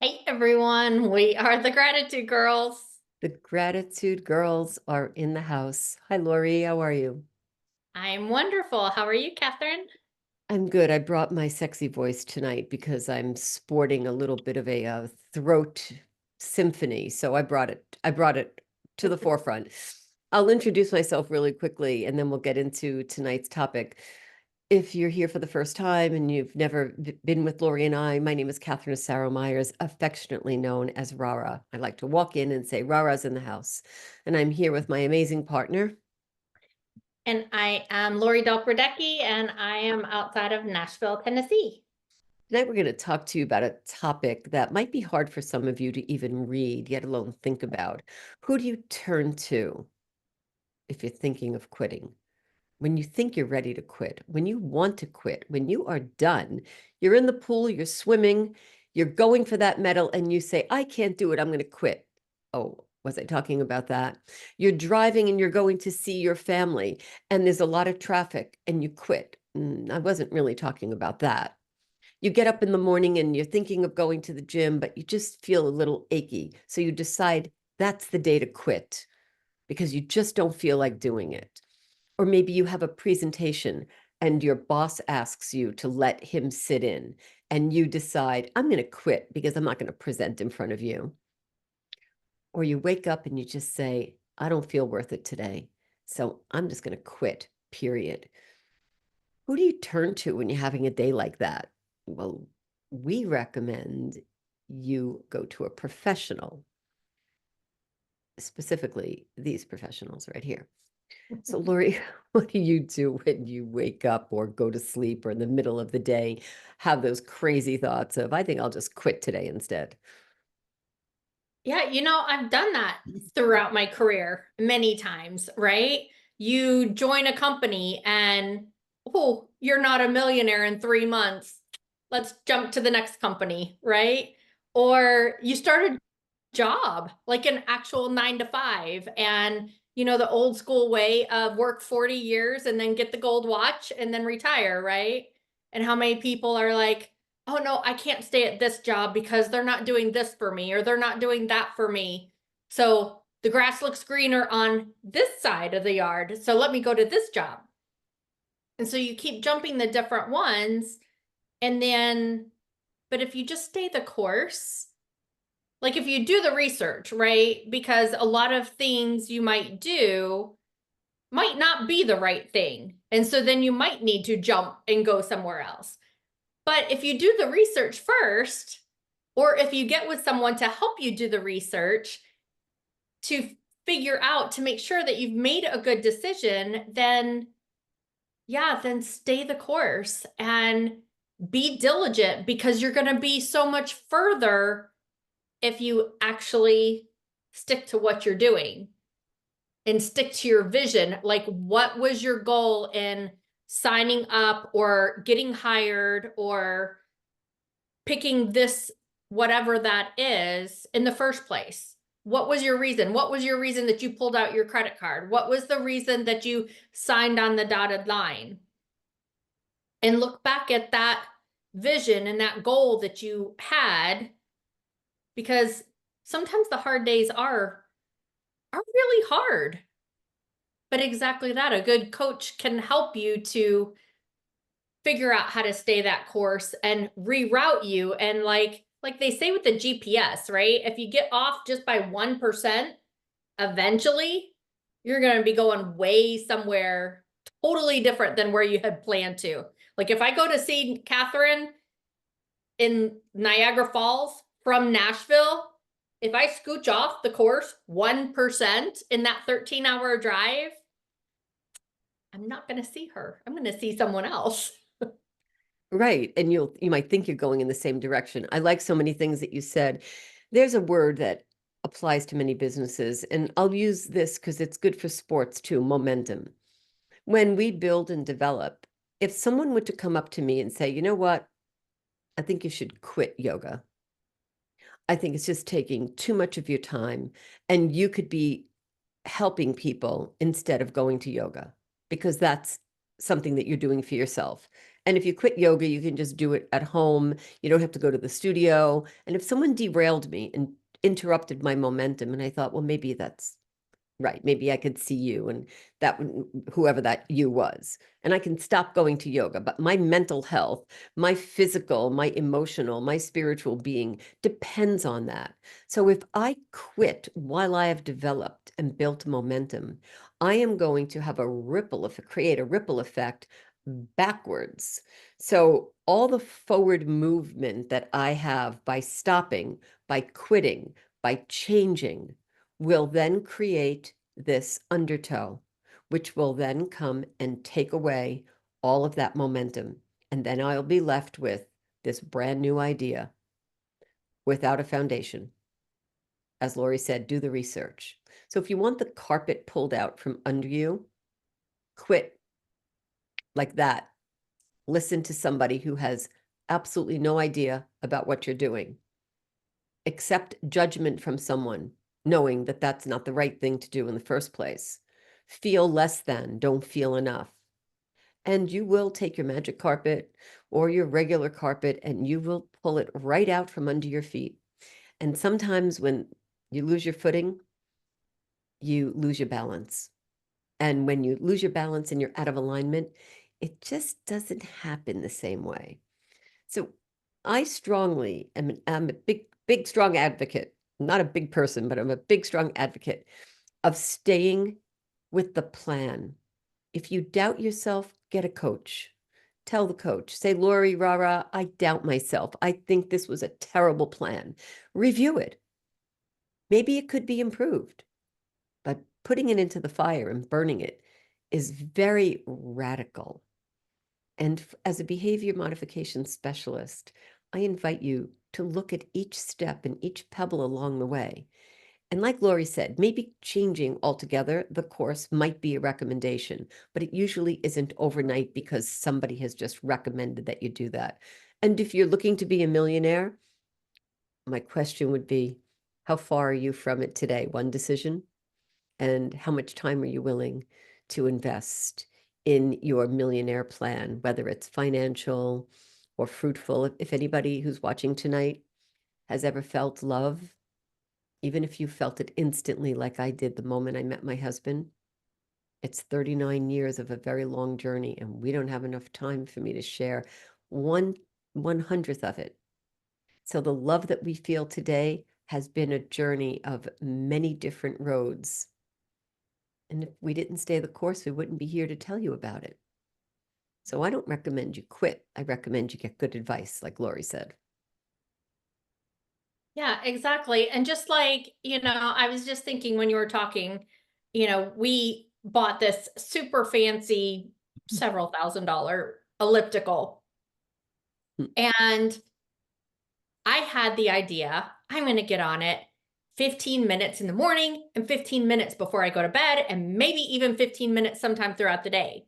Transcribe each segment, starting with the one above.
Hey everyone, we are the Gratitude Girls. The gratitude girls are in the house. Hi, Laurie. How are you? I'm wonderful. How are you, Catherine? I'm good. I brought my sexy voice tonight because I'm sporting a little bit of a throat symphony. So I brought it to the forefront. I'll introduce myself really quickly and then we'll get into tonight's topic. If you're here for the first time and you've never been with Laurie and I, my name is Catherine Asaro Myers, affectionately known as RaRa. I like to walk in and say, RaRa's in the house. And I'm here with my amazing partner. And I am Lori Delpredecki, and I am outside of Nashville, Tennessee. Tonight, we're going to talk to you about a topic that might be hard for some of you to even read, yet alone think about. Who do you turn to if you're thinking of quitting? When you think you're ready to quit, when you want to quit, when you are done, you're in the pool, you're swimming, you're going for that medal, and you say, I can't do it, I'm going to quit. Oh, was I talking about that? You're driving and you're going to see your family, and there's a lot of traffic, and you quit. I wasn't really talking about that. You get up in the morning and you're thinking of going to the gym, but you just feel a little achy. So you decide that's the day to quit because you just don't feel like doing it. Or maybe you have a presentation and your boss asks you to let him sit in, and you decide, I'm going to quit because I'm not going to present in front of you. Or you wake up and you just say, I don't feel worth it today. So I'm just going to quit, period. Who do you turn to when you're having a day like that? Well, we recommend you go to a professional, specifically these professionals right here. So, Lori, what do you do when you wake up or go to sleep or in the middle of the day have those crazy thoughts of, I think I'll just quit today instead? Yeah, I've done that throughout my career many times, right? You join a company and, oh, you're not a millionaire in 3 months. Let's jump to the next company, right? Or you start a job, like an actual 9 to 5. And, the old school way of work 40 years and then get the gold watch and then retire, right? And how many people are like, oh no, I can't stay at this job because they're not doing this for me or they're not doing that for me. So the grass looks greener on this side of the yard. So let me go to this job. And so you keep jumping the different ones. And then, but if you just stay the course, like if you do the research, right? Because a lot of things you might do might not be the right thing. And so then you might need to jump and go somewhere else. But if you do the research first, or if you get with someone to help you do the research to figure out to make sure that you've made a good decision, then yeah, then stay the course and be diligent because you're going to be so much further if you actually stick to what you're doing and stick to your vision. Like, what was your goal in signing up or getting hired or picking this, whatever that is, in the first place? What was your reason? What was your reason that you pulled out your credit card? What was the reason that you signed on the dotted line? And look back at that vision and that goal that you had, because sometimes the hard days are really hard. But exactly that, a good coach can help you to figure out how to stay that course and reroute you. And like they say with the GPS, right? If you get off just by 1%, eventually you're going to be going way somewhere totally different than where you had planned to. Like if I go to see Catherine in Niagara Falls from Nashville, if I scooch off the course 1% in that 13-hour drive, I'm not going to see her. I'm going to see someone else. Right. And you might think you're going in the same direction. I like so many things that you said. There's a word that applies to many businesses, and I'll use this because it's good for sports too, momentum. When we build and develop, if someone were to come up to me and say, you know what, I think you should quit yoga. I think it's just taking too much of your time, and you could be helping people instead of going to yoga because that's something that you're doing for yourself. And if you quit yoga, you can just do it at home. You don't have to go to the studio. And if someone derailed me and interrupted my momentum, and I thought, well, maybe that's right. Maybe I could see you and that whoever that you was. And I can stop going to yoga. But my mental health, my physical, my emotional, my spiritual being depends on that. So if I quit while I have developed and built momentum, I am going to have a ripple effect, create a ripple effect backwards. So all the forward movement that I have by stopping, by quitting, by changing, will then create this undertow, which will then come and take away all of that momentum. And then I'll be left with this brand new idea without a foundation. As Laurie said, do the research. So if you want the carpet pulled out from under you, quit like that. Listen to somebody who has absolutely no idea about what you're doing. Accept judgment from someone, knowing that that's not the right thing to do in the first place. Feel less than, don't feel enough. And you will take your magic carpet or your regular carpet and you will pull it right out from under your feet. And sometimes when you lose your footing, you lose your balance. And when you lose your balance and you're out of alignment, it just doesn't happen the same way. So I strongly am a big, strong advocate, not a big person, but I'm a big, strong advocate of staying with the plan. If you doubt yourself, get a coach. Tell the coach, say, Laurie, RaRa, I doubt myself. I think this was a terrible plan. Review it. Maybe it could be improved, but putting it into the fire and burning it is very radical. And as a behavior modification specialist, I invite you to look at each step and each pebble along the way. And like Laurie said, maybe changing altogether the course might be a recommendation, but it usually isn't overnight because somebody has just recommended that you do that. And if you're looking to be a millionaire, my question would be, how far are you from it today? One decision? And how much time are you willing to invest in your millionaire plan, whether it's financial or fruitful? If anybody who's watching tonight has ever felt love, even if you felt it instantly, like I did the moment I met my husband, it's 39 years of a very long journey, and we don't have enough time for me to share one 100th of it. So the love that we feel today has been a journey of many different roads. And if we didn't stay the course, we wouldn't be here to tell you about it. So I don't recommend you quit. I recommend you get good advice, like Laurie said. Yeah, exactly. And just like, I was just thinking when you were talking, we bought this super fancy several $1,000 elliptical. Mm. And I had the idea, I'm going to get on it 15 minutes in the morning and 15 minutes before I go to bed, and maybe even 15 minutes sometime throughout the day.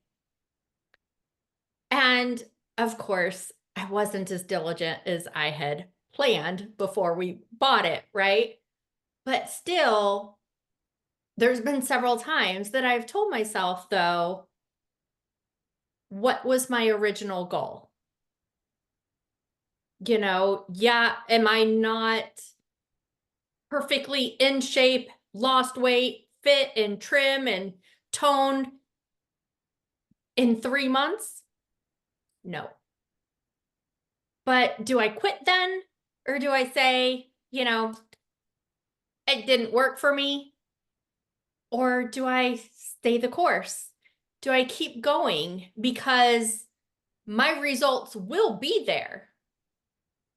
And of course, I wasn't as diligent as I had planned before we bought it, right? But still, there's been several times that I've told myself, though, what was my original goal? Yeah, am I not perfectly in shape, lost weight, fit and trim and toned in 3 months? No. But do I quit then? Or do I say, it didn't work for me? Or do I stay the course? Do I keep going? Because my results will be there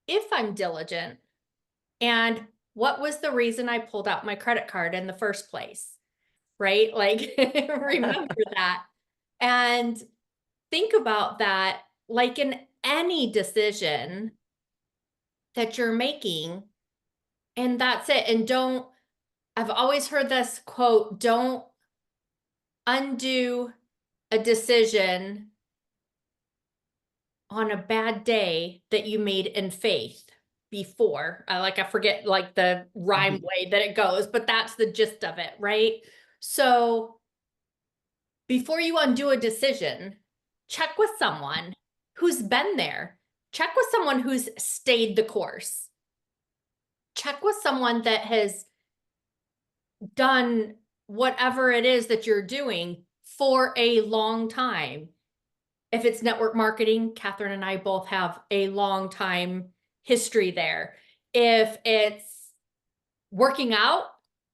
if I'm diligent. And what was the reason I pulled out my credit card in the first place? Right? Like, remember that. And think about that like in any decision that you're making. And that's it. And I've always heard this quote, don't undo a decision on a bad day that you made in faith before. I forget like the rhyme Mhm. way that it goes, but that's the gist of it, right? So before you undo a decision, check with someone who's been there. Check with someone who's stayed the course. Check with someone that has done whatever it is that you're doing for a long time. If it's network marketing, Catherine and I both have a long time history there. If it's working out,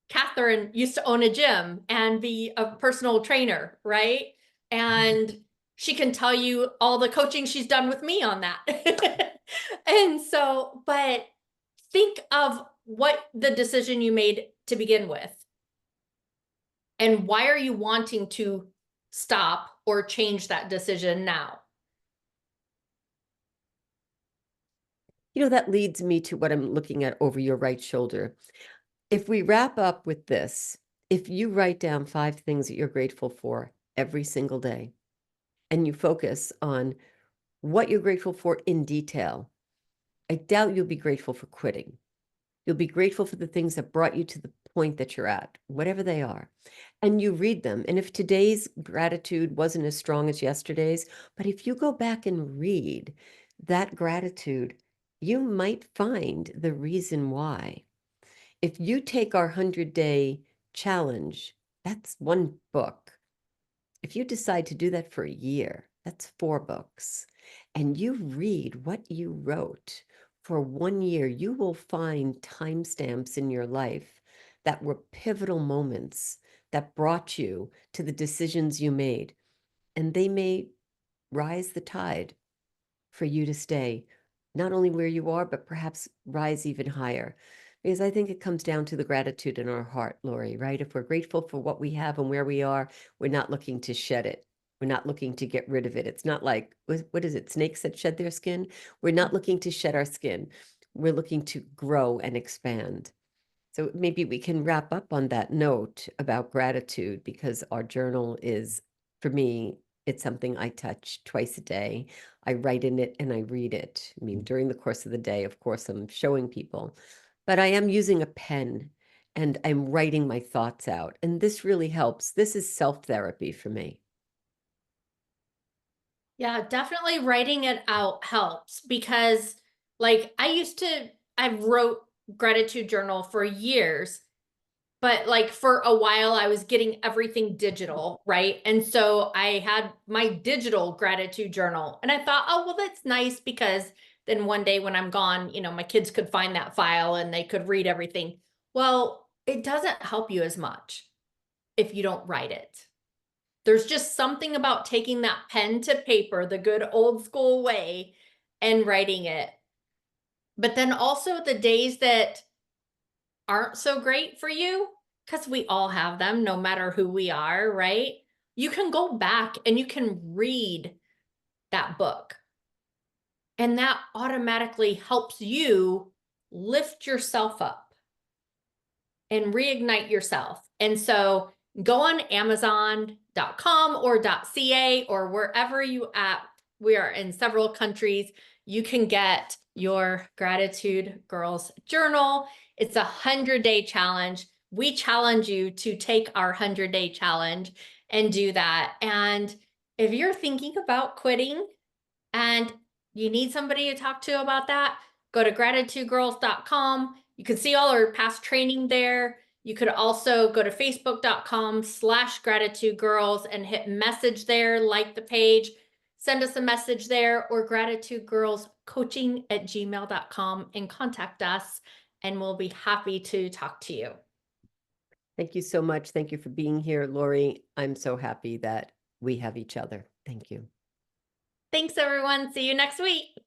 Catherine used to own a gym and be a personal trainer, right? And she can tell you all the coaching she's done with me on that. And so, but think of what the decision you made to begin with. And why are you wanting to stop or change that decision now? You know, that leads me to what I'm looking at over your right shoulder. If we wrap up with this, if you write down 5 things that you're grateful for every single day, and you focus on what you're grateful for in detail, I doubt you'll be grateful for quitting. You'll be grateful for the things that brought you to the point that you're at, whatever they are. And you read them. And if today's gratitude wasn't as strong as yesterday's, but if you go back and read that gratitude, you might find the reason why. If you take our 100-day challenge, that's one book. If you decide to do that for a year, that's 4 books. And you read what you wrote for 1 year, you will find timestamps in your life that were pivotal moments that brought you to the decisions you made. And they may rise the tide for you to stay not only where you are, but perhaps rise even higher. Because I think it comes down to the gratitude in our heart, Laurie, right? If we're grateful for what we have and where we are, we're not looking to shed it. We're not looking to get rid of it. It's not like, what is it, snakes that shed their skin? We're not looking to shed our skin. We're looking to grow and expand. So maybe we can wrap up on that note about gratitude, because our journal is, for me, it's something I touch twice a day. I write in it and I read it. I mean, during the course of the day, of course, I'm showing people, but I am using a pen and I'm writing my thoughts out. And this really helps. This is self-therapy for me. Yeah, definitely writing it out helps because I wrote gratitude journal for years, but like for a while I was getting everything digital, right? And so I had my digital gratitude journal and I thought, oh, well, that's nice because then one day when I'm gone, my kids could find that file and they could read everything. Well, it doesn't help you as much if you don't write it. There's just something about taking that pen to paper, the good old school way, and writing it. But then also the days that aren't so great for you, because we all have them, no matter who we are, right? You can go back and you can read that book. And that automatically helps you lift yourself up and reignite yourself. And so go on Amazon.com or .ca or wherever you at. We are in several countries. You can get your Gratitude Girls Journal. It's a 100-day challenge. We challenge you to take our 100-day challenge and do that. And if you're thinking about quitting and you need somebody to talk to about that, go to gratitudegirls.com. You can see all our past training there. You could also go to facebook.com/gratitudegirls and hit message there, like the page, send us a message there, or gratitudegirlscoaching@gmail.com and contact us, and we'll be happy to talk to you. Thank you so much. Thank you for being here, Laurie. I'm so happy that we have each other. Thank you. Thanks, everyone. See you next week.